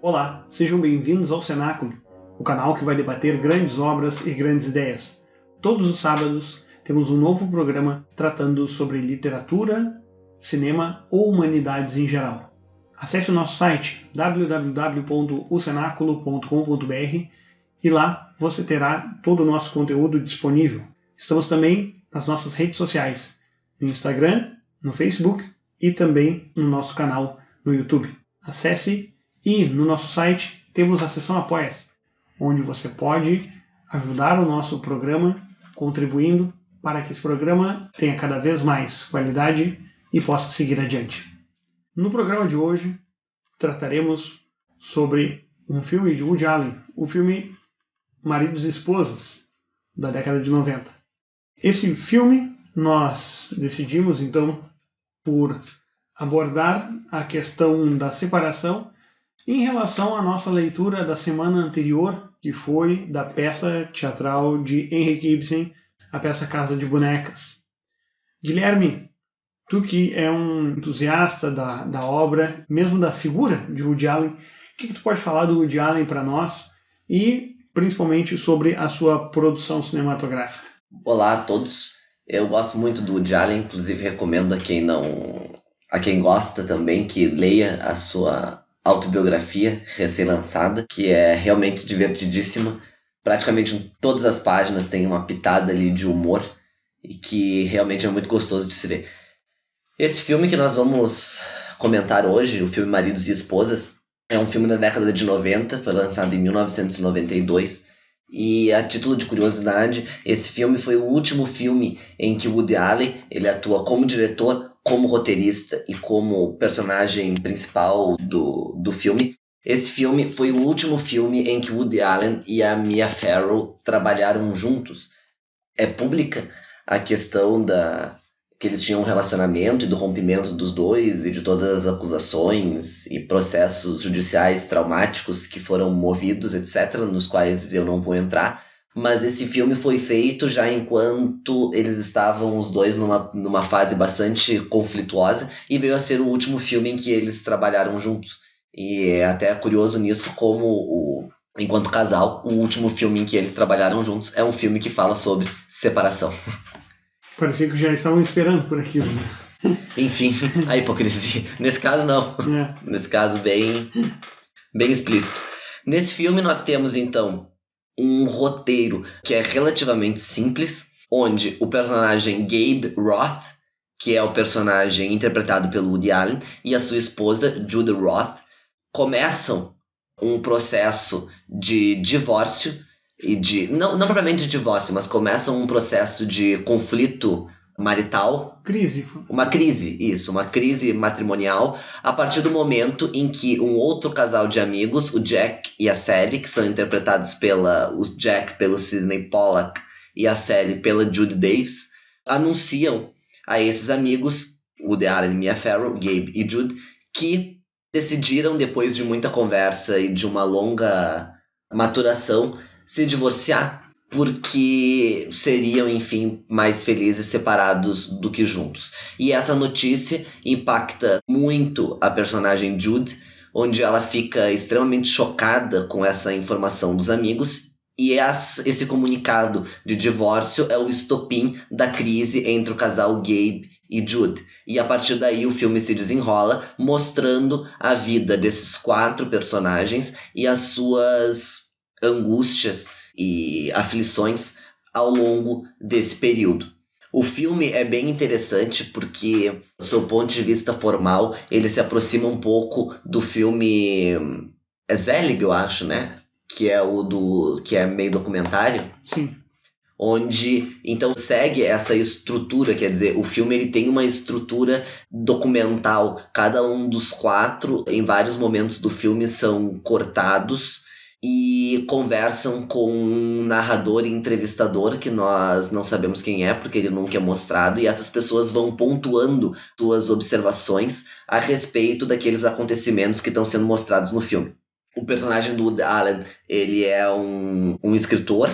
Olá, sejam bem-vindos ao Cenáculo, o canal que vai debater grandes obras e grandes ideias. Todos os sábados temos um novo programa tratando sobre literatura, cinema ou humanidades em geral. Acesse o nosso site www.ocenaculo.com.br e lá você terá todo o nosso conteúdo disponível. Estamos também nas nossas redes sociais, no Instagram, no Facebook e também no nosso canal no YouTube. Acesse e no nosso site temos a seção Apoia-se, onde você pode ajudar o nosso programa contribuindo para que esse programa tenha cada vez mais qualidade e possa seguir adiante. No programa de hoje trataremos sobre um filme de Woody Allen, o filme Maridos e Esposas, da década de 90. Esse filme nós decidimos então por abordar a questão da separação em relação à nossa leitura da semana anterior, que foi da peça teatral de Henrik Ibsen, a peça Casa de Bonecas. Guilherme, tu que é um entusiasta da obra, mesmo da figura de Woody Allen, o que tu pode falar do Woody Allen para nós e principalmente sobre a sua produção cinematográfica? Olá a todos, eu gosto muito do Woody Allen, inclusive recomendo a quem gosta também que leia a sua autobiografia recém-lançada, que é realmente divertidíssima. Praticamente em todas as páginas tem uma pitada ali de humor e que realmente é muito gostoso de se ver. Esse filme que nós vamos comentar hoje, o filme Maridos e Esposas, é um filme da década de 90, foi lançado em 1992. E a título de curiosidade, esse filme foi o último filme em que Woody Allen ele atua como diretor, como roteirista e como personagem principal do filme. Esse filme foi o último filme em que Woody Allen e a Mia Farrow trabalharam juntos. É pública a questão que eles tinham um relacionamento e do rompimento dos dois e de todas as acusações e processos judiciais traumáticos que foram movidos, etc., nos quais eu não vou entrar. Mas esse filme foi feito já enquanto eles estavam os dois numa fase bastante conflituosa e veio a ser o último filme em que eles trabalharam juntos. E é até curioso nisso como enquanto casal, o último filme em que eles trabalharam juntos é um filme que fala sobre separação. Parecia que já estavam esperando por aquilo. Enfim, a hipocrisia. Nesse caso, não. Nesse caso, bem explícito. Nesse filme, nós temos, então, um roteiro que é relativamente simples, onde o personagem Gabe Roth, que é o personagem interpretado pelo Woody Allen, e a sua esposa, Judy Roth, começam um processo de divórcio e não propriamente de divórcio, mas começam um processo de conflito marital. Uma crise matrimonial a partir do momento em que um outro casal de amigos, o Jack e a Sally, que são interpretados o Jack pelo Sidney Pollack e a Sally pela Judy Davis, anunciam a esses amigos, Woody Allen, Mia Farrow, Gabe e Judy, que decidiram, depois de muita conversa e de uma longa maturação, se divorciar, porque seriam, enfim, mais felizes separados do que juntos. E essa notícia impacta muito a personagem Judy, onde ela fica extremamente chocada com essa informação dos amigos, e esse comunicado de divórcio é o estopim da crise entre o casal Gabe e Judy. E a partir daí o filme se desenrola, mostrando a vida desses 4 personagens e as suas angústias e aflições ao longo desse período. O filme é bem interessante porque, do seu ponto de vista formal, ele se aproxima um pouco do filme Zelig, eu acho, né? Que é que é meio documentário. Sim. Onde, então, segue essa estrutura, quer dizer, o filme ele tem uma estrutura documental. Cada um dos 4, em vários momentos do filme, são cortados e conversam com um narrador e entrevistador que nós não sabemos quem é, porque ele nunca é mostrado, e essas pessoas vão pontuando suas observações a respeito daqueles acontecimentos que estão sendo mostrados no filme. O personagem do Woody Allen, ele é um escritor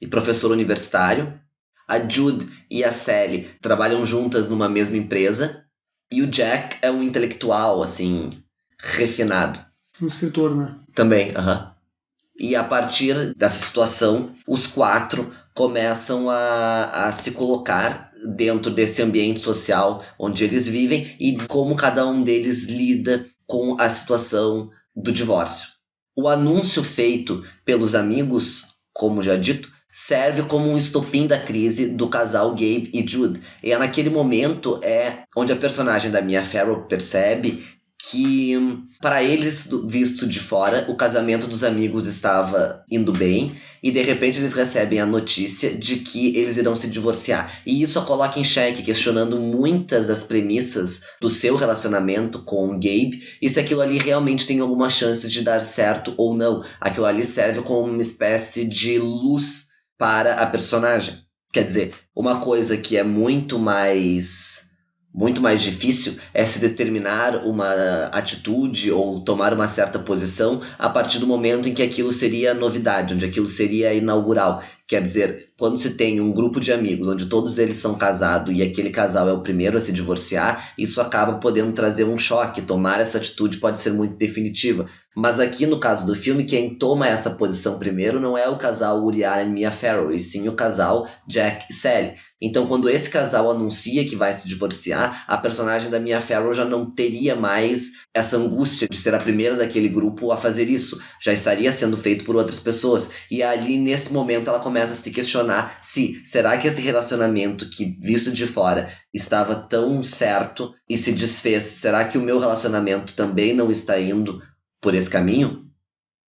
e professor universitário. A Judy e a Sally trabalham juntas numa mesma empresa. E o Jack é um intelectual, assim, refinado. Um escritor, né? Também, aham. E a partir dessa situação, os 4 começam a se colocar dentro desse ambiente social onde eles vivem e como cada um deles lida com a situação do divórcio. O anúncio feito pelos amigos, como já dito, serve como um estopim da crise do casal Gabe e Jude. E naquele momento onde a personagem da Mia Farrow percebe que, para eles, visto de fora, o casamento dos amigos estava indo bem e de repente eles recebem a notícia de que eles irão se divorciar. E isso a coloca em xeque, questionando muitas das premissas do seu relacionamento com o Gabe e se aquilo ali realmente tem alguma chance de dar certo ou não. Aquilo ali serve como uma espécie de luz para a personagem. Quer dizer, uma coisa que é muito mais difícil é se determinar uma atitude ou tomar uma certa posição a partir do momento em que aquilo seria novidade, onde aquilo seria inaugural. Quer dizer, quando se tem um grupo de amigos onde todos eles são casados e aquele casal é o primeiro a se divorciar, isso acaba podendo trazer um choque. Tomar essa atitude pode ser muito definitiva. Mas aqui no caso do filme, quem toma essa posição primeiro não é o casal Woody Allen e Mia Farrow, e sim o casal Jack e Sally. Então, quando esse casal anuncia que vai se divorciar, a personagem da Mia Farrow já não teria mais essa angústia de ser a primeira daquele grupo a fazer isso. Já estaria sendo feito por outras pessoas. E ali, nesse momento, ela começa a se questionar será que esse relacionamento que, visto de fora, estava tão certo e se desfez, será que o meu relacionamento também não está indo por esse caminho?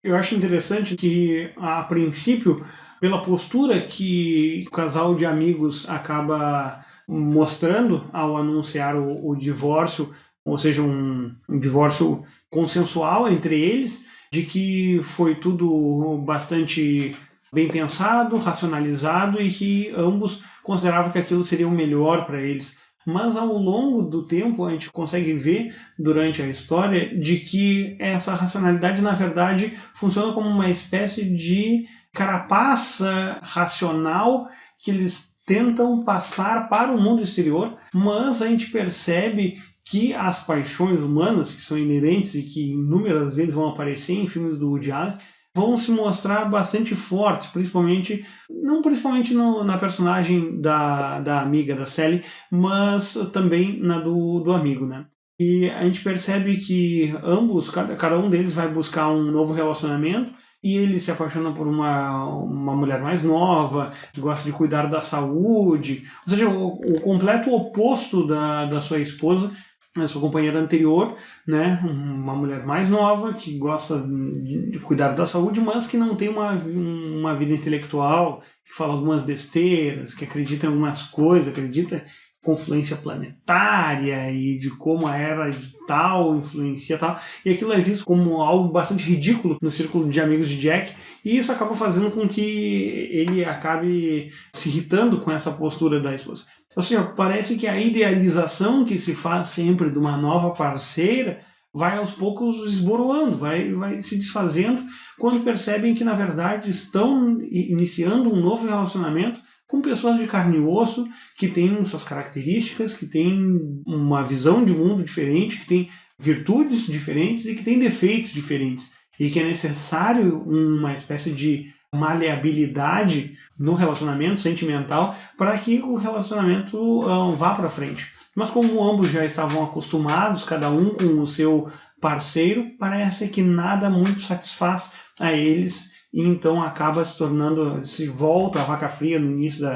Eu acho interessante que, a princípio, pela postura que o casal de amigos acaba mostrando ao anunciar o divórcio, ou seja, um divórcio consensual entre eles, de que foi tudo bastante bem pensado, racionalizado e que ambos consideravam que aquilo seria o melhor para eles. Mas ao longo do tempo a gente consegue ver durante a história de que essa racionalidade na verdade funciona como uma espécie de carapaça racional que eles tentam passar para o mundo exterior, mas a gente percebe que as paixões humanas, que são inerentes e que inúmeras vezes vão aparecer em filmes do Woody Allen, vão se mostrar bastante fortes, não principalmente na personagem da amiga, da Sally, mas também na do amigo, né? E a gente percebe que ambos, cada um deles vai buscar um novo relacionamento, e ele se apaixona por uma mulher mais nova, que gosta de cuidar da saúde, ou seja, o completo oposto da sua esposa, a sua companheira anterior, né, uma mulher mais nova que gosta de cuidar da saúde, mas que não tem uma vida intelectual, que fala algumas besteiras, que acredita em algumas coisas, acredita em confluência planetária e de como a era digital influencia tal, e aquilo é visto como algo bastante ridículo no círculo de amigos de Jack, e isso acaba fazendo com que ele acabe se irritando com essa postura da esposa. Ou seja, parece que a idealização que se faz sempre de uma nova parceira vai aos poucos esboroando, vai se desfazendo quando percebem que, na verdade, estão iniciando um novo relacionamento com pessoas de carne e osso, que têm suas características, que têm uma visão de mundo diferente, que têm virtudes diferentes e que têm defeitos diferentes. E que é necessário uma espécie de maleabilidade no relacionamento sentimental para que o relacionamento vá para frente. Mas como ambos já estavam acostumados, cada um com o seu parceiro, parece que nada muito satisfaz a eles, e então acaba se volta a vaca fria no início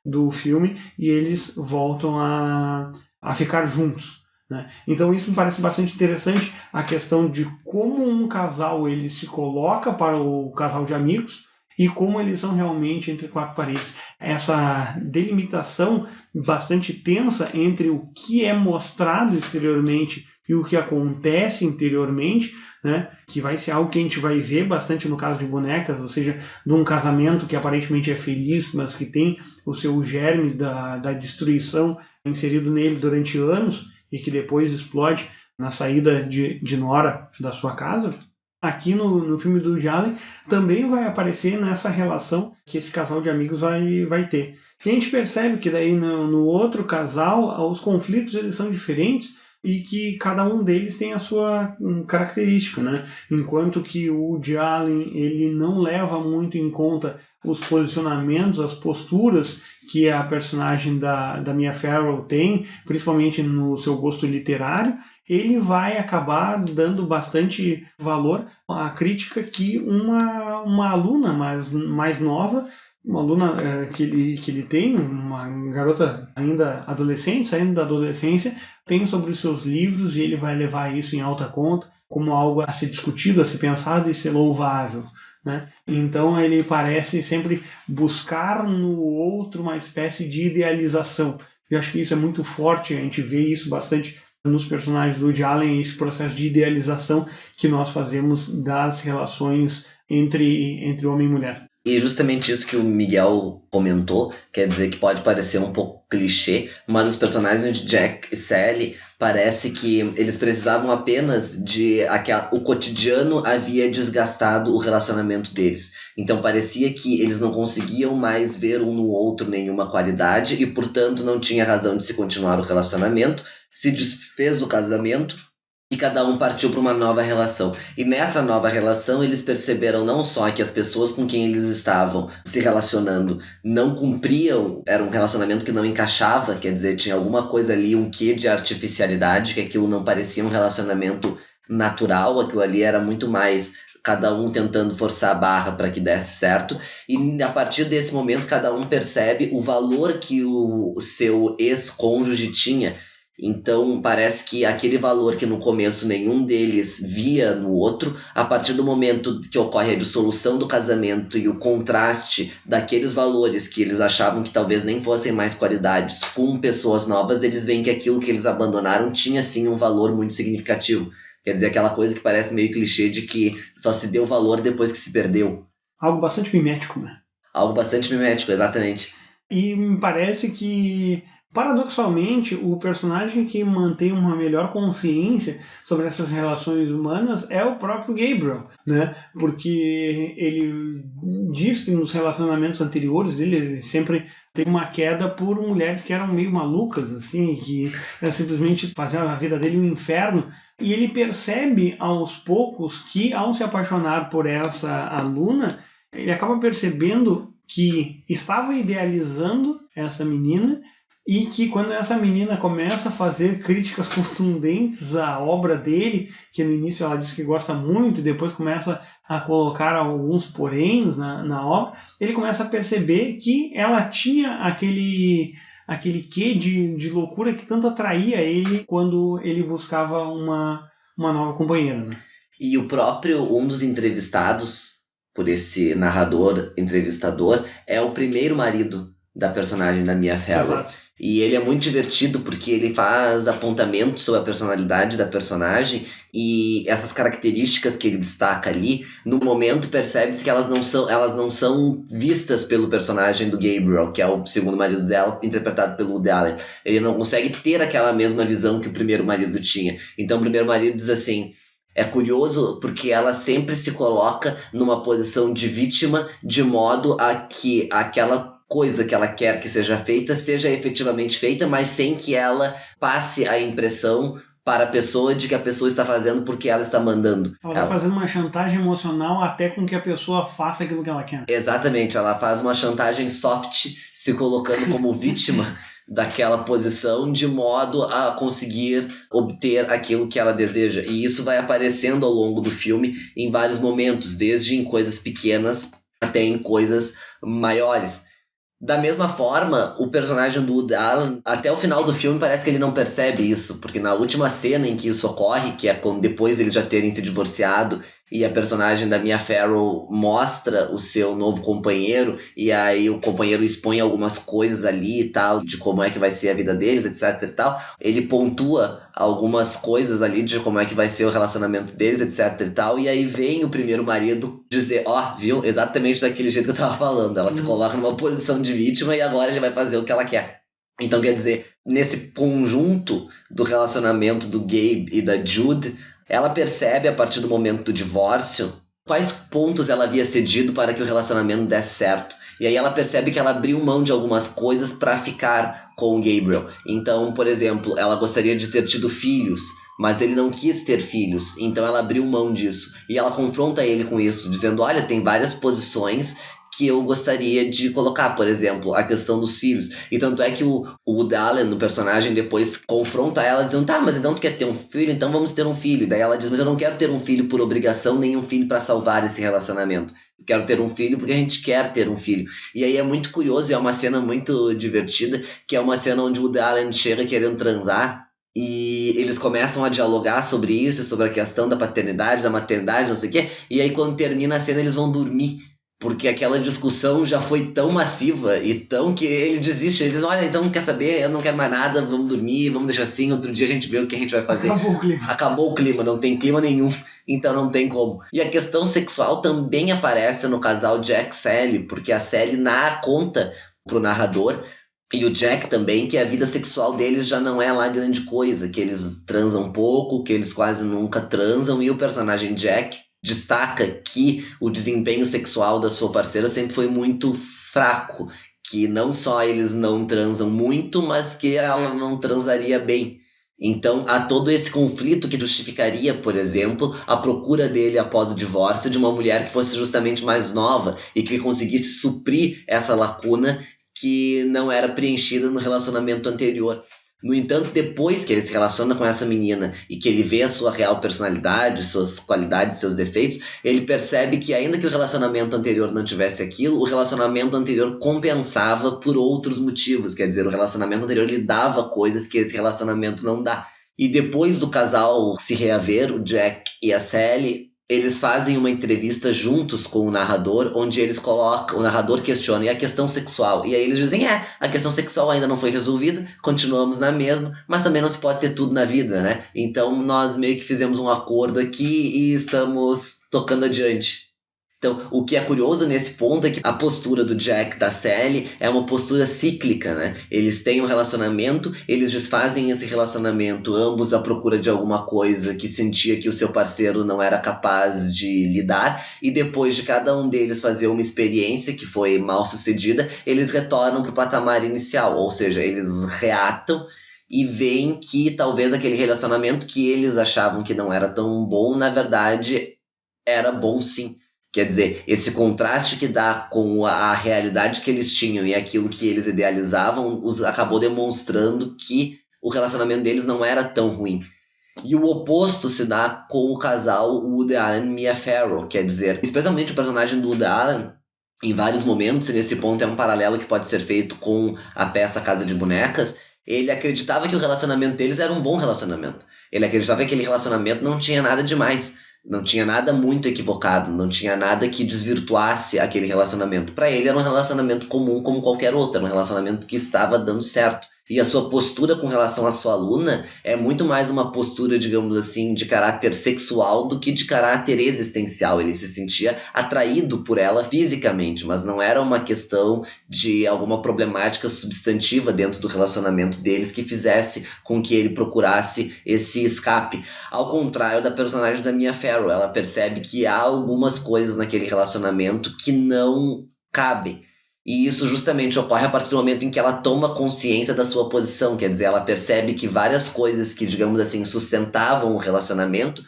do filme, e eles voltam a ficar juntos, né? Então isso me parece bastante interessante, a questão de como um casal ele se coloca para o casal de amigos, e como eles são realmente entre quatro paredes. Essa delimitação bastante tensa entre o que é mostrado exteriormente e o que acontece interiormente, né? Que vai ser algo que a gente vai ver bastante no caso de Bonecas, ou seja, de um casamento que aparentemente é feliz, mas que tem o seu germe da destruição inserido nele durante anos e que depois explode na saída de Nora da sua casa. Aqui no filme do Woody Allen também vai aparecer nessa relação que esse casal de amigos vai ter. E a gente percebe que daí no outro casal os conflitos eles são diferentes, e que cada um deles tem a sua característica, né? Enquanto que o Woody Allen ele não leva muito em conta os posicionamentos, as posturas que a personagem da Mia Farrow tem, principalmente no seu gosto literário, ele vai acabar dando bastante valor à crítica que uma aluna mais nova, uma aluna que ele tem, uma garota ainda adolescente, saindo da adolescência, tem sobre os seus livros, e ele vai levar isso em alta conta como algo a ser discutido, a ser pensado e ser louvável, né? Então ele parece sempre buscar no outro uma espécie de idealização. Eu acho que isso é muito forte, a gente vê isso bastante nos personagens do Woody Allen, esse processo de idealização que nós fazemos das relações entre homem e mulher. E justamente isso que o Miguel comentou, quer dizer que pode parecer um pouco clichê, mas os personagens de Jack e Sally parece que eles precisavam apenas de o cotidiano havia desgastado o relacionamento deles. Então parecia que eles não conseguiam mais ver um no outro nenhuma qualidade e, portanto, não tinha razão de se continuar o relacionamento. Se desfez o casamento e cada um partiu para uma nova relação. E nessa nova relação eles perceberam não só que as pessoas com quem eles estavam se relacionando não cumpriam, era um relacionamento que não encaixava, quer dizer, tinha alguma coisa ali, um quê de artificialidade, que aquilo não parecia um relacionamento natural, aquilo ali era muito mais cada um tentando forçar a barra para que desse certo, e a partir desse momento cada um percebe o valor que o seu ex-cônjuge tinha. Então parece que aquele valor que no começo nenhum deles via no outro, a partir do momento que ocorre a dissolução do casamento e o contraste daqueles valores que eles achavam que talvez nem fossem mais qualidades com pessoas novas, eles veem que aquilo que eles abandonaram tinha sim um valor muito significativo. Quer dizer, aquela coisa que parece meio clichê de que só se deu valor depois que se perdeu. Algo bastante mimético, né? Algo bastante mimético, exatamente. E me parece que, paradoxalmente, o personagem que mantém uma melhor consciência sobre essas relações humanas é o próprio Gabriel, né? Porque ele diz que nos relacionamentos anteriores dele, ele sempre teve uma queda por mulheres que eram meio malucas, assim, que simplesmente faziam a vida dele um inferno. E ele percebe aos poucos que, ao se apaixonar por essa aluna, ele acaba percebendo que estava idealizando essa menina e que quando essa menina começa a fazer críticas contundentes à obra dele, que no início ela diz que gosta muito e depois começa a colocar alguns poréns na obra, ele começa a perceber que ela tinha aquele quê de loucura que tanto atraía ele quando ele buscava uma nova companheira, né? E o próprio, um dos entrevistados por esse narrador, entrevistador, é o primeiro marido da personagem da Mia Farrow. Exato. E ele é muito divertido porque ele faz apontamentos sobre a personalidade da personagem e essas características que ele destaca ali, no momento percebe-se que elas não são vistas pelo personagem do Gabriel, que é o segundo marido dela, interpretado pelo Woody Allen. Ele não consegue ter aquela mesma visão que o primeiro marido tinha. Então o primeiro marido diz assim: é curioso porque ela sempre se coloca numa posição de vítima, de modo a que aquela coisa que ela quer que seja feita seja efetivamente feita, mas sem que ela passe a impressão para a pessoa de que a pessoa está fazendo porque ela está mandando. Ela está fazendo uma chantagem emocional até com que a pessoa faça aquilo que ela quer. Exatamente, ela faz uma chantagem soft, se colocando como vítima daquela posição, de modo a conseguir obter aquilo que ela deseja. E isso vai aparecendo ao longo do filme em vários momentos, desde em coisas pequenas até em coisas maiores. Da mesma forma, o personagem do Woody Allen, até o final do filme, parece que ele não percebe isso, porque na última cena em que isso ocorre, que é quando depois eles já terem se divorciado e a personagem da Mia Farrow mostra o seu novo companheiro, e aí o companheiro expõe algumas coisas ali e tal, de como é que vai ser a vida deles, etc e tal, ele pontua algumas coisas ali de como é que vai ser o relacionamento deles, etc e tal, e aí vem o primeiro marido dizer, viu, exatamente daquele jeito que eu tava falando, ela se coloca numa posição de vítima e agora ele vai fazer o que ela quer. Então, quer dizer, nesse conjunto do relacionamento do Gabe e da Jude, ela percebe, a partir do momento do divórcio, quais pontos ela havia cedido para que o relacionamento desse certo. E aí ela percebe que ela abriu mão de algumas coisas para ficar com o Gabriel. Então, por exemplo, ela gostaria de ter tido filhos, mas ele não quis ter filhos, então ela abriu mão disso. E ela confronta ele com isso, dizendo, olha, tem várias posições que eu gostaria de colocar, por exemplo, a questão dos filhos. E tanto é que o Woody Allen, no personagem, depois confronta ela, dizendo, tá, mas então tu quer ter um filho? Então vamos ter um filho. E daí ela diz, mas eu não quero ter um filho por obrigação, nem um filho para salvar esse relacionamento. Eu quero ter um filho porque a gente quer ter um filho. E aí é muito curioso, e é uma cena muito divertida, que é uma cena onde o Woody Allen chega querendo transar, e eles começam a dialogar sobre isso, sobre a questão da paternidade, da maternidade, não sei o quê. E aí quando termina a cena eles vão dormir. Porque aquela discussão já foi tão massiva e tão que ele desiste. Eles dizem, olha, então quer saber? Eu não quero mais nada, vamos dormir, vamos deixar assim, outro dia a gente vê o que a gente vai fazer. Acabou o clima, não tem clima nenhum, então não tem como. E a questão sexual também aparece no casal Jack-Sally, porque a Sally conta pro narrador, e o Jack também, que a vida sexual deles já não é lá grande coisa, que eles transam pouco, que eles quase nunca transam, e o personagem Jack destaca que o desempenho sexual da sua parceira sempre foi muito fraco, que não só eles não transam muito, mas que ela não transaria bem. Então há todo esse conflito que justificaria, por exemplo, a procura dele após o divórcio de uma mulher que fosse justamente mais nova e que conseguisse suprir essa lacuna que não era preenchida no relacionamento anterior. No entanto, depois que ele se relaciona com essa menina e que ele vê a sua real personalidade, suas qualidades, seus defeitos, ele percebe que ainda que o relacionamento anterior não tivesse aquilo, o relacionamento anterior compensava por outros motivos. Quer dizer, o relacionamento anterior lhe dava coisas que esse relacionamento não dá. E depois do casal se reaver, o Jack e a Sally, eles fazem uma entrevista juntos com o narrador, onde eles colocam, o narrador questiona, e a questão sexual? E aí eles dizem, a questão sexual ainda não foi resolvida, continuamos na mesma, mas também não se pode ter tudo na vida, né? Então nós meio que fizemos um acordo aqui e estamos tocando adiante. Então, o que é curioso nesse ponto é que a postura do Jack, da Sally, é uma postura cíclica, né? Eles têm um relacionamento, eles desfazem esse relacionamento, ambos à procura de alguma coisa que sentia que o seu parceiro não era capaz de lidar, e depois de cada um deles fazer uma experiência que foi mal sucedida, eles retornam para o patamar inicial, ou seja, eles reatam e veem que talvez aquele relacionamento que eles achavam que não era tão bom, na verdade, era bom sim. Quer dizer, esse contraste que dá com a realidade que eles tinham e aquilo que eles idealizavam acabou demonstrando que o relacionamento deles não era tão ruim. E o oposto se dá com o casal Woody Allen e Mia Farrow, quer dizer, especialmente o personagem do Woody Allen, em vários momentos, e nesse ponto é um paralelo que pode ser feito com a peça Casa de Bonecas, ele acreditava que o relacionamento deles era um bom relacionamento. Ele acreditava que aquele relacionamento não tinha nada demais. Não tinha nada muito equivocado, não tinha nada que desvirtuasse aquele relacionamento. Para ele era um relacionamento comum como qualquer outro, era um relacionamento que estava dando certo. E a sua postura com relação à sua aluna é muito mais uma postura, digamos assim, de caráter sexual do que de caráter existencial. Ele se sentia atraído por ela fisicamente, mas não era uma questão de alguma problemática substantiva dentro do relacionamento deles que fizesse com que ele procurasse esse escape. Ao contrário da personagem da Mia Farrow, ela percebe que há algumas coisas naquele relacionamento que não cabem. E isso justamente ocorre a partir do momento em que ela toma consciência da sua posição, quer dizer, ela percebe que várias coisas que, digamos assim, sustentavam o relacionamento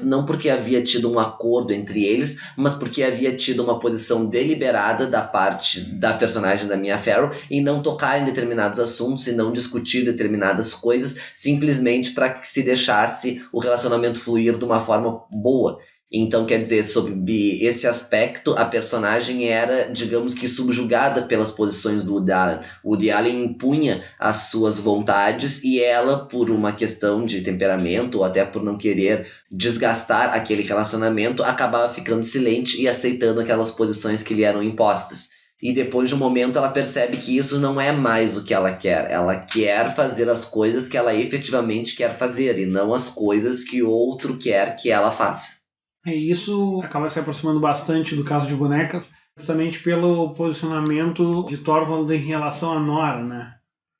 não porque havia tido um acordo entre eles, mas porque havia tido uma posição deliberada da parte da personagem da Mia Farrow em não tocar em determinados assuntos e não discutir determinadas coisas, simplesmente para que se deixasse o relacionamento fluir de uma forma boa. Então, quer dizer, sob esse aspecto, a personagem era, digamos que, subjugada pelas posições do Woody Allen. O Woody Allen impunha as suas vontades e ela, por uma questão de temperamento ou até por não querer desgastar aquele relacionamento, acabava ficando silente e aceitando aquelas posições que lhe eram impostas. E depois de um momento ela percebe que isso não é mais o que ela quer. Ela quer fazer as coisas que ela efetivamente quer fazer e não as coisas que outro quer que ela faça. E isso acaba se aproximando bastante do Caso de Bonecas, justamente pelo posicionamento de Thorvald em relação à Nora, né?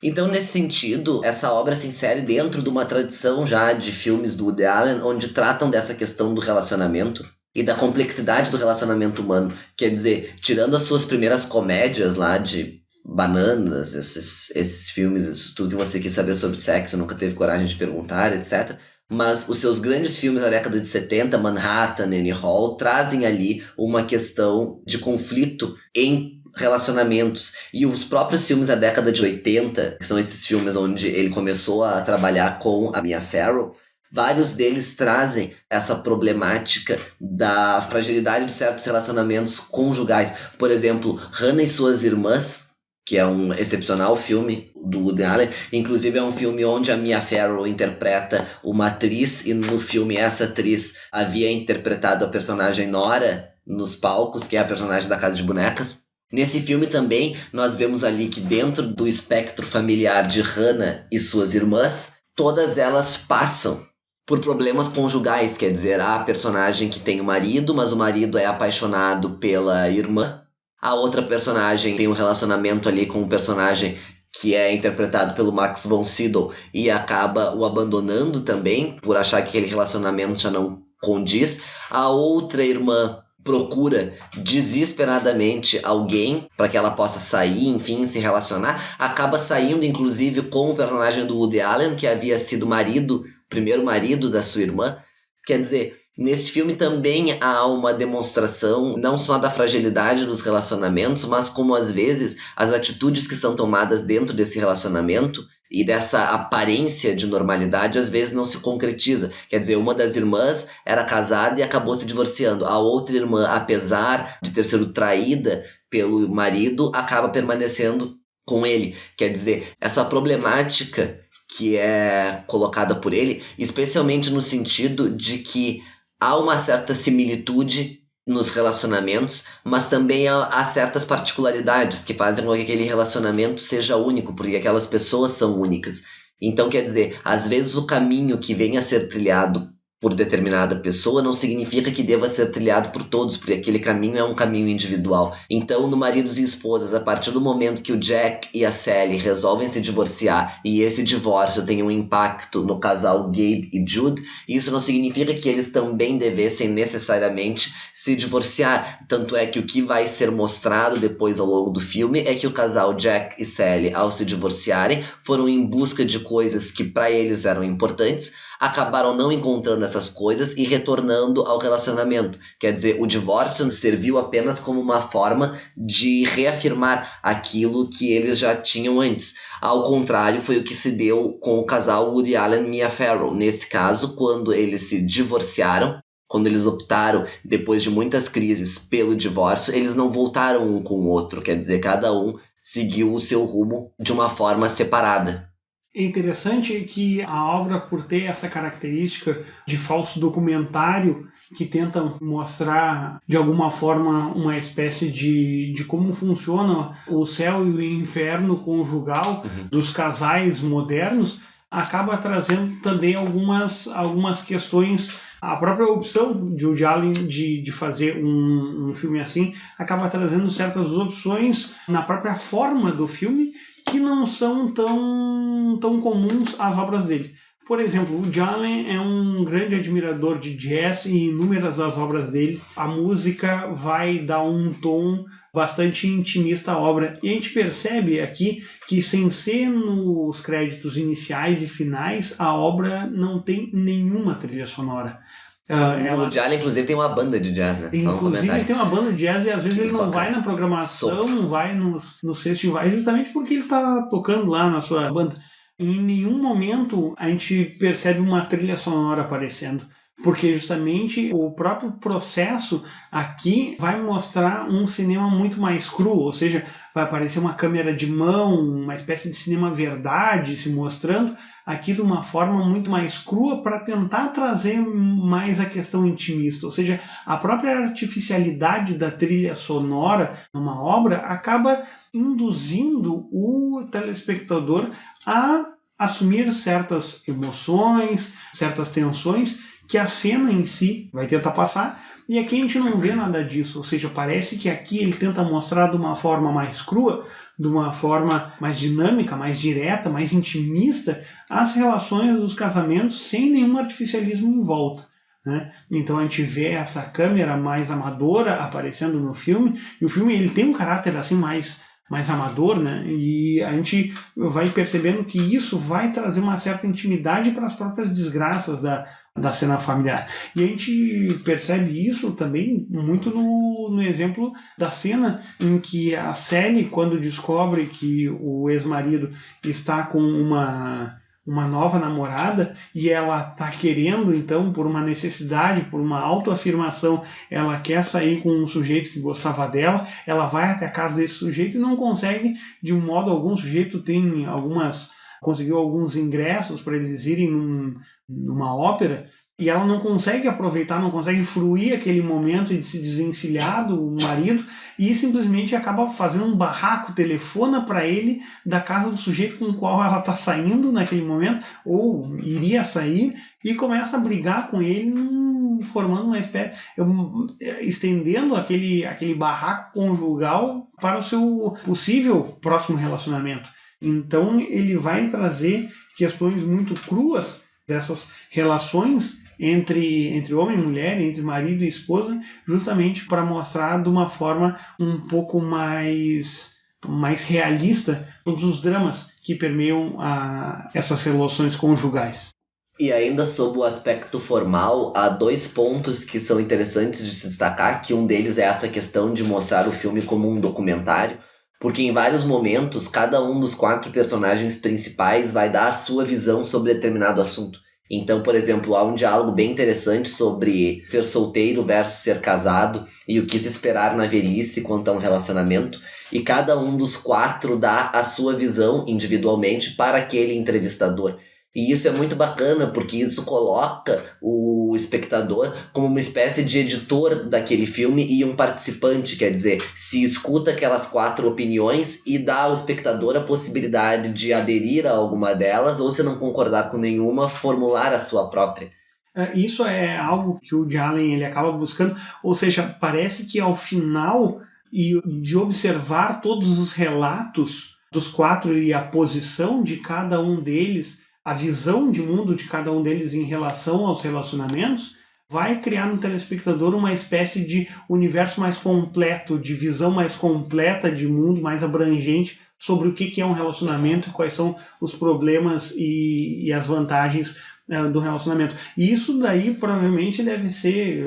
Então, nesse sentido, essa obra se insere dentro de uma tradição já de filmes do Woody Allen, onde tratam dessa questão do relacionamento. e da complexidade do relacionamento humano. Quer dizer, tirando as suas primeiras comédias lá de Bananas, esses filmes, isso tudo que você quis saber sobre sexo, nunca teve coragem de perguntar, etc. Mas os seus grandes filmes da década de 70, Manhattan, Annie Hall, trazem ali uma questão de conflito em relacionamentos. E os próprios filmes da década de 80, que são esses filmes onde ele começou a trabalhar com a Mia Farrow, vários deles trazem essa problemática da fragilidade de certos relacionamentos conjugais. Por exemplo, Hannah e Suas Irmãs, que é um excepcional filme do Woody Allen. Inclusive é um filme onde a Mia Farrow interpreta uma atriz, e no filme essa atriz havia interpretado a personagem Nora nos palcos, que é a personagem da Casa de Bonecas. Nesse filme também nós vemos ali que dentro do espectro familiar de Hannah e suas irmãs, todas elas passam por problemas conjugais, quer dizer, há a personagem que tem o marido, mas o marido é apaixonado pela irmã. A outra personagem tem um relacionamento ali com um personagem que é interpretado pelo Max von Sydow e acaba o abandonando também por achar que aquele relacionamento já não condiz. A outra irmã procura desesperadamente alguém para que ela possa sair, enfim, se relacionar. Acaba saindo, inclusive, com o personagem do Woody Allen, que havia sido primeiro marido da sua irmã. Quer dizer, nesse filme também há uma demonstração não só da fragilidade dos relacionamentos, mas como às vezes as atitudes que são tomadas dentro desse relacionamento e dessa aparência de normalidade às vezes não se concretiza. Quer dizer, uma das irmãs era casada e acabou se divorciando. A outra irmã, apesar de ter sido traída pelo marido, acaba permanecendo com ele. Quer dizer, essa problemática que é colocada por ele, especialmente no sentido de que há uma certa similitude nos relacionamentos, mas também há certas particularidades que fazem com que aquele relacionamento seja único, porque aquelas pessoas são únicas. Então, quer dizer, às vezes o caminho que vem a ser trilhado por determinada pessoa não significa que deva ser trilhado por todos, porque aquele caminho é um caminho individual. Então, no Maridos e Esposas, a partir do momento que o Jack e a Sally resolvem se divorciar e esse divórcio tem um impacto no casal Gabe e Jude, isso não significa que eles também devessem necessariamente se divorciar. Tanto é que o que vai ser mostrado depois ao longo do filme é que o casal Jack e Sally, ao se divorciarem, foram em busca de coisas que para eles eram importantes, acabaram não encontrando essas coisas e retornando ao relacionamento. Quer dizer, o divórcio serviu apenas como uma forma de reafirmar aquilo que eles já tinham antes. Ao contrário, foi o que se deu com o casal Woody Allen e Mia Farrow. Nesse caso, quando eles se divorciaram, quando eles optaram, depois de muitas crises, pelo divórcio, eles não voltaram um com o outro. Quer dizer, cada um seguiu o seu rumo de uma forma separada. É interessante que a obra, por ter essa característica de falso documentário, que tenta mostrar de alguma forma uma espécie de como funciona o céu e o inferno conjugal dos casais modernos, acaba trazendo também algumas questões. A própria opção de Woody Allen de fazer um filme assim acaba trazendo certas opções na própria forma do filme que não são tão comuns às obras dele. Por exemplo, o Woody Allen é um grande admirador de jazz e em inúmeras das obras dele a música vai dar um tom bastante intimista à obra. E a gente percebe aqui que, sem ser nos créditos iniciais e finais, a obra não tem nenhuma trilha sonora. O Woody Allen, inclusive, tem uma banda de jazz, né? Inclusive, ele tem uma banda de jazz e às vezes ele não vai na programação, não vai nos festivais, justamente porque ele está tocando lá na sua banda. Em nenhum momento a gente percebe uma trilha sonora aparecendo, porque justamente o próprio processo aqui vai mostrar um cinema muito mais cru, ou seja, vai aparecer uma câmera de mão, uma espécie de cinema verdade se mostrando aqui de uma forma muito mais crua para tentar trazer mais a questão intimista, ou seja, a própria artificialidade da trilha sonora numa obra acaba induzindo o telespectador a assumir certas emoções, certas tensões que a cena em si vai tentar passar, e aqui a gente não vê nada disso, ou seja, parece que aqui ele tenta mostrar de uma forma mais crua, de uma forma mais dinâmica, mais direta, mais intimista, as relações dos casamentos sem nenhum artificialismo em volta. né? Então a gente vê essa câmera mais amadora aparecendo no filme, e o filme ele tem um caráter assim mais amador, né? E a gente vai percebendo que isso vai trazer uma certa intimidade para as próprias desgraças da cena familiar. E a gente percebe isso também muito no exemplo da cena em que a Sally, quando descobre que o ex-marido está com uma nova namorada e ela tá querendo, então, por uma necessidade, por uma autoafirmação, ela quer sair com um sujeito que gostava dela, ela vai até a casa desse sujeito e não consegue, de um modo algum, o sujeito conseguiu alguns ingressos para eles irem numa ópera, e ela não consegue aproveitar, não consegue fruir aquele momento de se desvencilhar do marido e simplesmente acaba fazendo um barraco, telefona para ele da casa do sujeito com o qual ela está saindo naquele momento, ou iria sair, e começa a brigar com ele, formando uma espécie, estendendo aquele barraco conjugal para o seu possível próximo relacionamento. Então ele vai trazer questões muito cruas dessas relações entre homem e mulher, entre marido e esposa, justamente para mostrar de uma forma um pouco mais realista todos os dramas que permeiam essas relações conjugais. E ainda sob o aspecto formal, há 2 pontos que são interessantes de se destacar, que um deles é essa questão de mostrar o filme como um documentário, porque em vários momentos, cada um dos 4 personagens principais vai dar a sua visão sobre determinado assunto. Então, por exemplo, há um diálogo bem interessante sobre ser solteiro versus ser casado e o que se esperar na velhice quanto a um relacionamento, e cada um dos 4 dá a sua visão individualmente para aquele entrevistador. E isso é muito bacana, porque isso coloca o espectador como uma espécie de editor daquele filme e um participante, quer dizer, se escuta aquelas 4 opiniões e dá ao espectador a possibilidade de aderir a alguma delas, ou se não concordar com nenhuma, formular a sua própria. Isso é algo que o Woody Allen ele acaba buscando, ou seja, parece que ao final de observar todos os relatos dos 4 e a posição de cada um deles, a visão de mundo de cada um deles em relação aos relacionamentos, vai criar no telespectador uma espécie de universo mais completo, de visão mais completa de mundo, mais abrangente sobre o que é um relacionamento e quais são os problemas e as vantagens do relacionamento. E isso daí provavelmente deve ser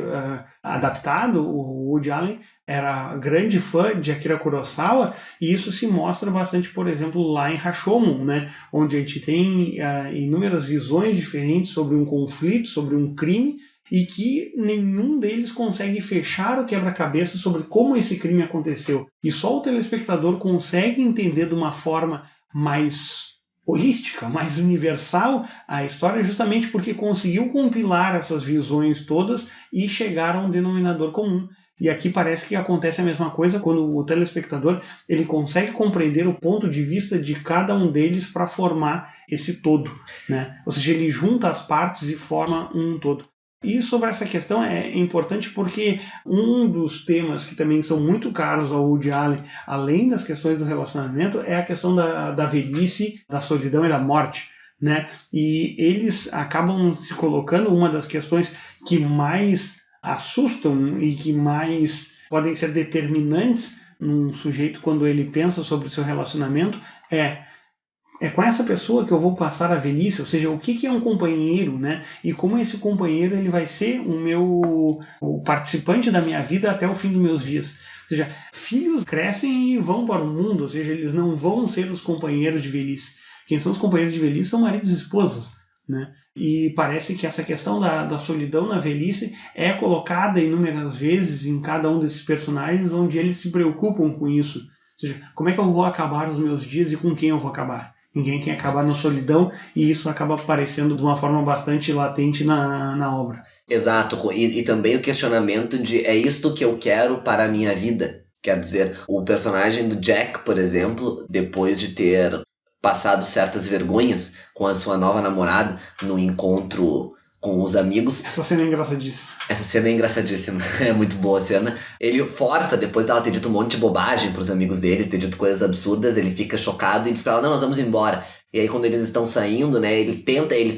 adaptado. O Woody Allen era grande fã de Akira Kurosawa, e isso se mostra bastante, por exemplo, lá em Rashomon, né? Onde a gente tem inúmeras visões diferentes sobre um conflito, sobre um crime, e que nenhum deles consegue fechar o quebra-cabeça sobre como esse crime aconteceu. E só o telespectador consegue entender de uma forma mais holística, mais universal a história, justamente porque conseguiu compilar essas visões todas e chegar a um denominador comum. E aqui parece que acontece a mesma coisa quando o telespectador ele consegue compreender o ponto de vista de cada um deles para formar esse todo, né? Ou seja, ele junta as partes e forma um todo. E sobre essa questão é importante porque um dos temas que também são muito caros ao Woody Allen, além das questões do relacionamento, é a questão da velhice, da solidão e da morte, né? E eles acabam se colocando, uma das questões que mais assustam e que mais podem ser determinantes num sujeito quando ele pensa sobre o seu relacionamento é com essa pessoa que eu vou passar a velhice, ou seja, o que é um companheiro, né? E como esse companheiro ele vai ser o participante da minha vida até o fim dos meus dias. Ou seja, filhos crescem e vão para o mundo, ou seja, eles não vão ser os companheiros de velhice. Quem são os companheiros de velhice são maridos e esposas, né? E parece que essa questão da solidão na velhice é colocada inúmeras vezes em cada um desses personagens, onde eles se preocupam com isso. Ou seja, como é que eu vou acabar os meus dias e com quem eu vou acabar? Ninguém quer acabar na solidão, e isso acaba aparecendo de uma forma bastante latente na obra. Exato, e também o questionamento de é isto que eu quero para a minha vida? Quer dizer, o personagem do Jack, por exemplo, depois de ter passado certas vergonhas com a sua nova namorada no encontro com os amigos. Essa cena é engraçadíssima. Essa cena é engraçadíssima, é muito boa a cena. Ele força, depois dela ter dito um monte de bobagem pros amigos dele, ter dito coisas absurdas, ele fica chocado e diz pra ela, não, nós vamos embora. E aí quando eles estão saindo, né, ele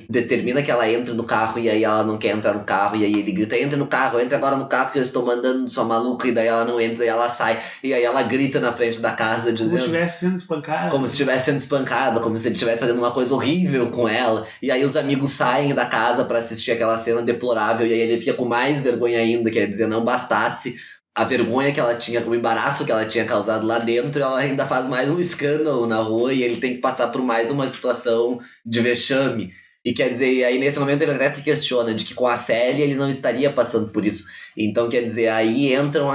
determina que ela entre no carro e aí ela não quer entrar no carro. E aí ele grita, entre no carro, entre agora no carro que eu estou mandando sua maluca. E daí ela não entra e ela sai. E aí ela grita na frente da casa dizendo... Como se estivesse sendo espancada. Como se estivesse sendo espancada, como se ele estivesse fazendo uma coisa horrível com ela. E aí os amigos saem da casa pra assistir aquela cena deplorável. E aí ele fica com mais vergonha ainda, quer dizer, não bastasse a vergonha que ela tinha, o embaraço que ela tinha causado lá dentro, ela ainda faz mais um escândalo na rua e ele tem que passar por mais uma situação de vexame. E quer dizer, aí nesse momento ele até se questiona de que com a Sally ele não estaria passando por isso. Então, quer dizer, aí entram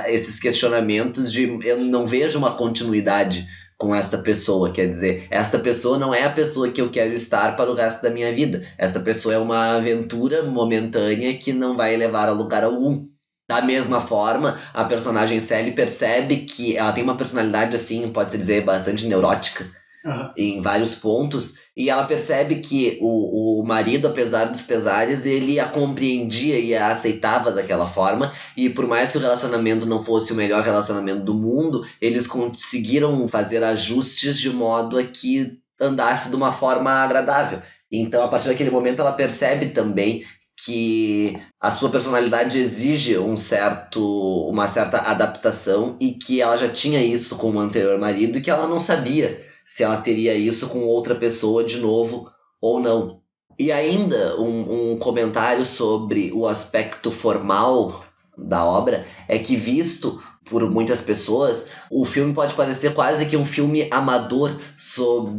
esses questionamentos de eu não vejo uma continuidade com esta pessoa, quer dizer, esta pessoa não é a pessoa que eu quero estar para o resto da minha vida. Esta pessoa é uma aventura momentânea que não vai levar a lugar algum. Da mesma forma, a personagem Sally percebe que ela tem uma personalidade, assim, pode-se dizer, bastante neurótica em vários pontos, e ela percebe que o marido, apesar dos pesares, ele a compreendia e a aceitava daquela forma, e por mais que o relacionamento não fosse o melhor relacionamento do mundo, eles conseguiram fazer ajustes de modo a que andasse de uma forma agradável. Então, a partir daquele momento, ela percebe também que a sua personalidade exige uma certa adaptação e que ela já tinha isso com o anterior marido e que ela não sabia se ela teria isso com outra pessoa de novo ou não. E ainda um comentário sobre o aspecto formal da obra é que, visto por muitas pessoas, o filme pode parecer quase que um filme amador sob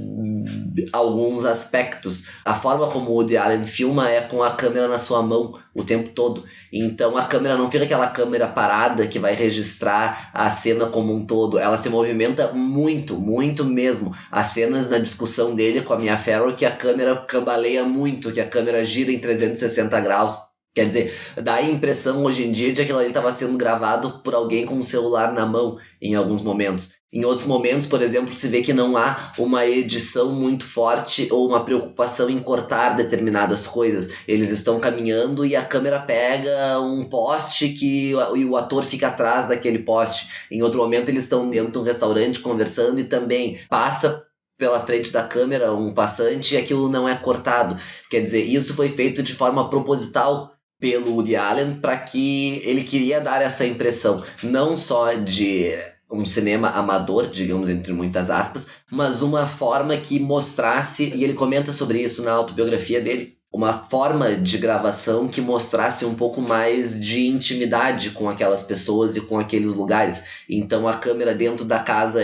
alguns aspectos. A forma como o Woody Allen filma é com a câmera na sua mão o tempo todo. Então a câmera não fica aquela câmera parada que vai registrar a cena como um todo. Ela se movimenta muito, muito mesmo. As cenas na discussão dele com a Mia Farrow, que a câmera cambaleia muito, que a câmera gira em 360 graus. Quer dizer, dá a impressão hoje em dia de que aquilo ali estava sendo gravado por alguém com um celular na mão em alguns momentos. Em outros momentos, por exemplo, se vê que não há uma edição muito forte ou uma preocupação em cortar determinadas coisas. Eles estão caminhando e a câmera pega um poste e o ator fica atrás daquele poste. Em outro momento, eles estão dentro de um restaurante conversando e também passa pela frente da câmera um passante e aquilo não é cortado. Quer dizer, isso foi feito de forma proposital pelo Woody Allen para que ele queria dar essa impressão não só de um cinema amador, digamos, entre muitas aspas, mas uma forma que mostrasse, e ele comenta sobre isso na autobiografia dele, uma forma de gravação que mostrasse um pouco mais de intimidade com aquelas pessoas e com aqueles lugares. Então a câmera dentro da casa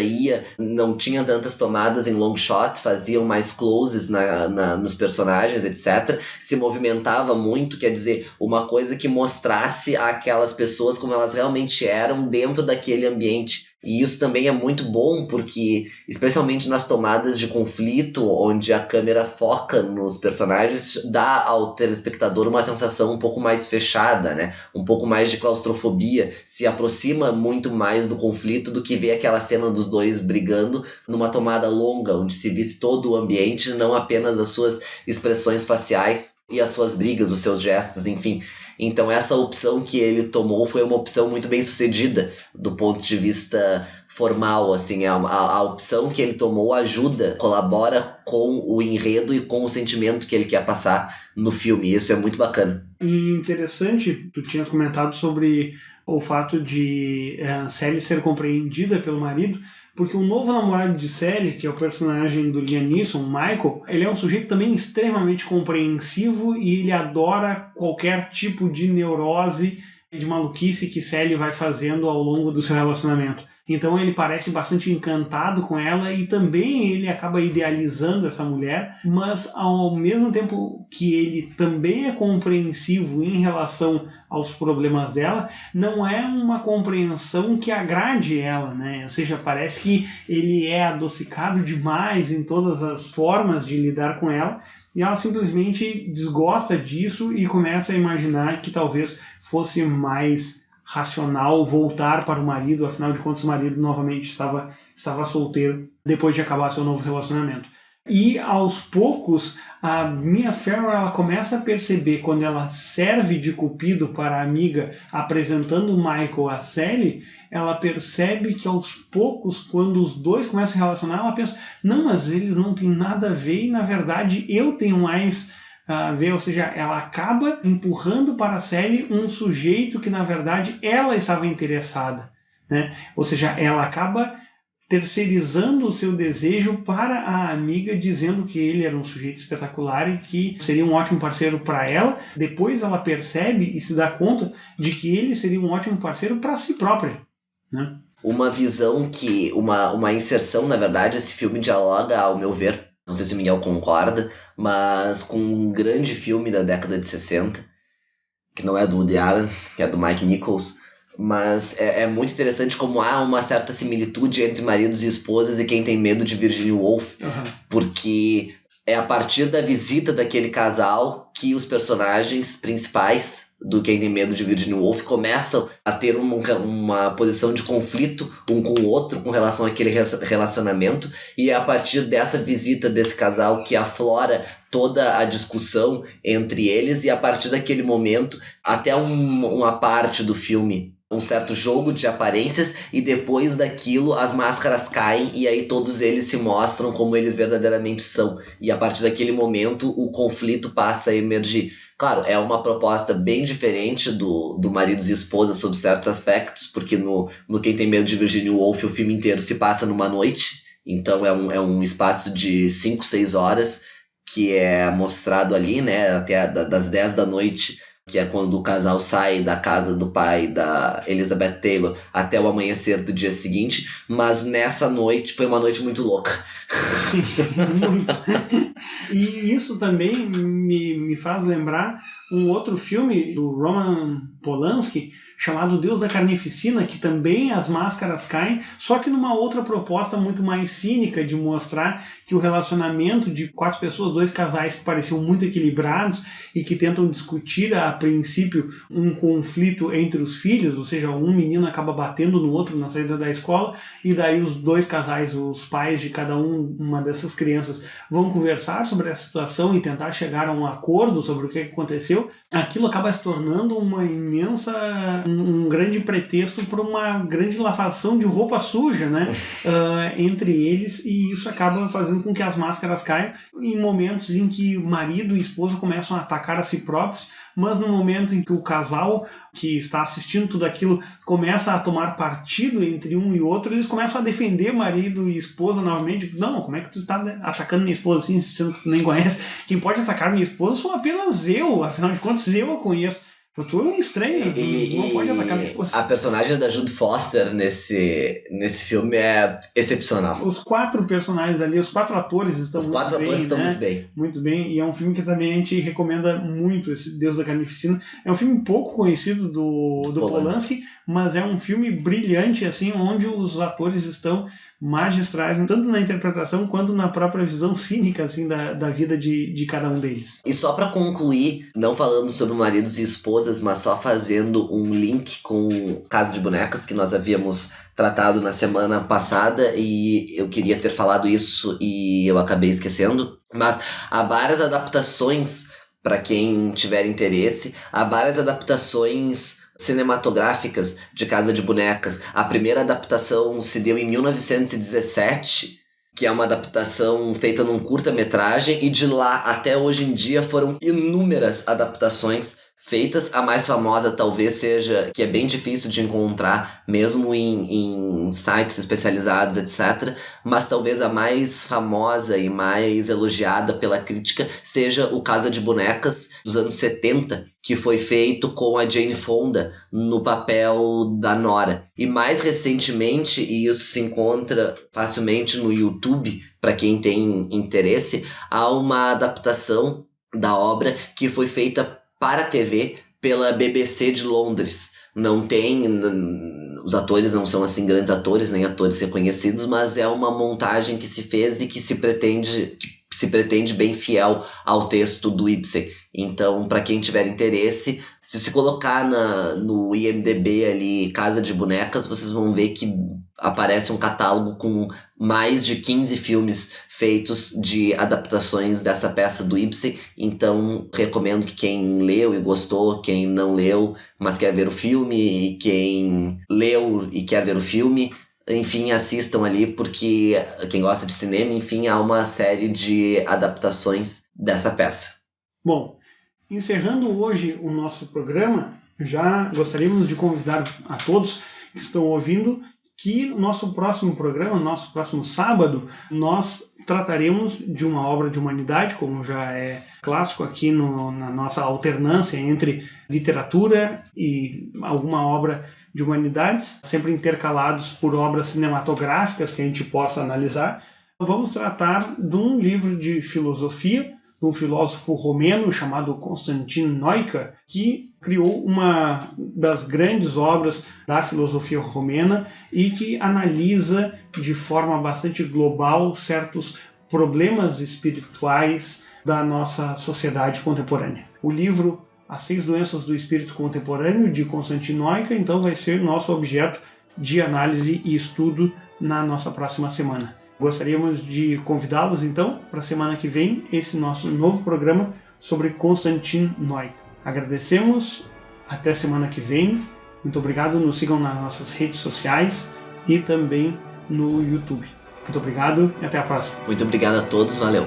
não tinha tantas tomadas em long shot, faziam mais closes nos personagens, etc. Se movimentava muito, quer dizer, uma coisa que mostrasse aquelas pessoas como elas realmente eram dentro daquele ambiente. E isso também é muito bom porque, especialmente nas tomadas de conflito, onde a câmera foca nos personagens, dá ao telespectador uma sensação um pouco mais fechada, né? Um pouco mais de claustrofobia, se aproxima muito mais do conflito do que ver aquela cena dos dois brigando numa tomada longa, onde se visse todo o ambiente, não apenas as suas expressões faciais e as suas brigas, os seus gestos, enfim. Então essa opção que ele tomou foi uma opção muito bem sucedida do ponto de vista formal, assim, a opção que ele tomou ajuda, colabora com o enredo e com o sentimento que ele quer passar no filme, e isso é muito bacana. E interessante, tu tinhas comentado sobre o fato de Sally ser compreendida pelo marido, porque o novo namorado de Sally, que é o personagem do Liam Neeson, Michael, ele é um sujeito também extremamente compreensivo e ele adora qualquer tipo de neurose, de maluquice que Sally vai fazendo ao longo do seu relacionamento. Então ele parece bastante encantado com ela e também ele acaba idealizando essa mulher, mas ao mesmo tempo que ele também é compreensivo em relação aos problemas dela, não é uma compreensão que agrade ela, né? Ou seja, parece que ele é adocicado demais em todas as formas de lidar com ela, e ela simplesmente desgosta disso e começa a imaginar que talvez fosse mais racional voltar para o marido, afinal de contas o marido novamente estava solteiro depois de acabar seu novo relacionamento. E aos poucos a Mia Farrow ela começa a perceber, quando ela serve de cupido para a amiga apresentando o Michael a Sally, ela percebe que aos poucos, quando os dois começam a se relacionar, ela pensa, não, mas eles não têm nada a ver e na verdade eu tenho mais a ver, ou seja, ela acaba empurrando para a Sally um sujeito que na verdade ela estava interessada, né? Ou seja, ela acaba terceirizando o seu desejo para a amiga, dizendo que ele era um sujeito espetacular e que seria um ótimo parceiro para ela. Depois ela percebe e se dá conta de que ele seria um ótimo parceiro para si própria, né? Uma visão que... Uma inserção, na verdade, esse filme dialoga, ao meu ver, não sei se o Miguel concorda, mas com um grande filme da década de 60, que não é do Woody Allen, que é do Mike Nichols, mas é muito interessante como há uma certa similitude entre maridos e esposas e Quem Tem Medo de Virginia Woolf, porque é a partir da visita daquele casal que os personagens principais do Quem Tem Medo de Virginia Woolf começam a ter uma posição de conflito um com o outro com relação àquele relacionamento, e é a partir dessa visita desse casal que aflora toda a discussão entre eles, e a partir daquele momento, até uma parte do filme, um certo jogo de aparências, e depois daquilo as máscaras caem e aí todos eles se mostram como eles verdadeiramente são, e a partir daquele momento o conflito passa a emergir. Claro, é uma proposta bem diferente do Maridos e Esposas sob certos aspectos, porque no Quem Tem Medo de Virginia Woolf o filme inteiro se passa numa noite, então é um espaço de 5, 6 horas que é mostrado ali, né, até das 10 da noite, que é quando o casal sai da casa do pai da Elizabeth Taylor até o amanhecer do dia seguinte, mas nessa noite foi uma noite muito louca. Sim, muito. E isso também me faz lembrar um outro filme do Roman Polanski, chamado Deus da Carnificina, que também as máscaras caem, só que numa outra proposta muito mais cínica de mostrar que o relacionamento de 4 pessoas, 2 casais que pareciam muito equilibrados e que tentam discutir a princípio um conflito entre os filhos, ou seja, um menino acaba batendo no outro na saída da escola, e daí os 2 casais, os pais de cada uma dessas crianças, vão conversar sobre essa situação e tentar chegar a um acordo sobre o que aconteceu. Aquilo acaba se tornando um grande pretexto para uma grande lavação de roupa suja, né? Entre eles, e isso acaba fazendo com que as máscaras caiam em momentos em que marido e esposa começam a atacar a si próprios, mas no momento em que o casal que está assistindo tudo aquilo começa a tomar partido entre um e outro, eles começam a defender marido e esposa novamente. Não, como é que tu está atacando minha esposa assim, sendo que tu nem conhece? Quem pode atacar minha esposa sou apenas eu, afinal de contas eu a conheço. Tu é um estranho, não pode atacar minha esposa. A personagem da Jude Foster nesse filme é excepcional. Os 4 personagens ali, os 4 atores estão muito bem. Os 4 atores estão muito bem. Muito bem, e é um filme que também a gente recomenda muito, esse Deus da Carnificina. É um filme pouco conhecido do Polanski, mas é um filme brilhante, assim, onde os atores estão magistrais, tanto na interpretação quanto na própria visão cínica assim, da vida de cada um deles. E só para concluir, não falando sobre maridos e esposas, mas só fazendo um link com Casa de Bonecas, que nós havíamos tratado na semana passada, e eu queria ter falado isso e eu acabei esquecendo, mas há várias adaptações, para quem tiver interesse, há várias adaptações cinematográficas de Casa de Bonecas. A primeira adaptação se deu em 1917, que é uma adaptação feita num curta-metragem, e de lá até hoje em dia foram inúmeras adaptações feitas. A mais famosa talvez seja, que é bem difícil de encontrar, mesmo em sites especializados, etc. Mas talvez a mais famosa e mais elogiada pela crítica seja o Casa de Bonecas, dos anos 70, que foi feito com a Jane Fonda no papel da Nora. E mais recentemente, e isso se encontra facilmente no YouTube, para quem tem interesse, há uma adaptação da obra que foi feita para a TV pela BBC de Londres. Não tem... Os atores não são assim grandes atores, nem atores reconhecidos, mas é uma montagem que se fez e que se pretende... se pretende bem fiel ao texto do Ibsen. Então, para quem tiver interesse, se se colocar no IMDb ali, Casa de Bonecas, vocês vão ver que aparece um catálogo com mais de 15 filmes feitos de adaptações dessa peça do Ibsen. Então, recomendo que quem leu e gostou, quem não leu, mas quer ver o filme, e quem leu e quer ver o filme, enfim, assistam ali, porque quem gosta de cinema, enfim, há uma série de adaptações dessa peça. Bom, encerrando hoje o nosso programa, já gostaríamos de convidar a todos que estão ouvindo que no nosso próximo programa, no nosso próximo sábado, nós trataremos de uma obra de humanidade, como já é clássico aqui na nossa alternância entre literatura e alguma obra de humanidades, sempre intercalados por obras cinematográficas que a gente possa analisar. Vamos tratar de um livro de filosofia, de um filósofo romeno chamado Constantin Neucker, que criou uma das grandes obras da filosofia romena e que analisa de forma bastante global certos problemas espirituais da nossa sociedade contemporânea. O livro As 6 Doenças do Espírito Contemporâneo, de Constantin Neucker, então vai ser nosso objeto de análise e estudo na nossa próxima semana. Gostaríamos de convidá-los, então, para a semana que vem, esse nosso novo programa sobre Constantin Neucker. Agradecemos, até semana que vem. Muito obrigado, nos sigam nas nossas redes sociais e também no YouTube. Muito obrigado e até a próxima. Muito obrigado a todos, valeu.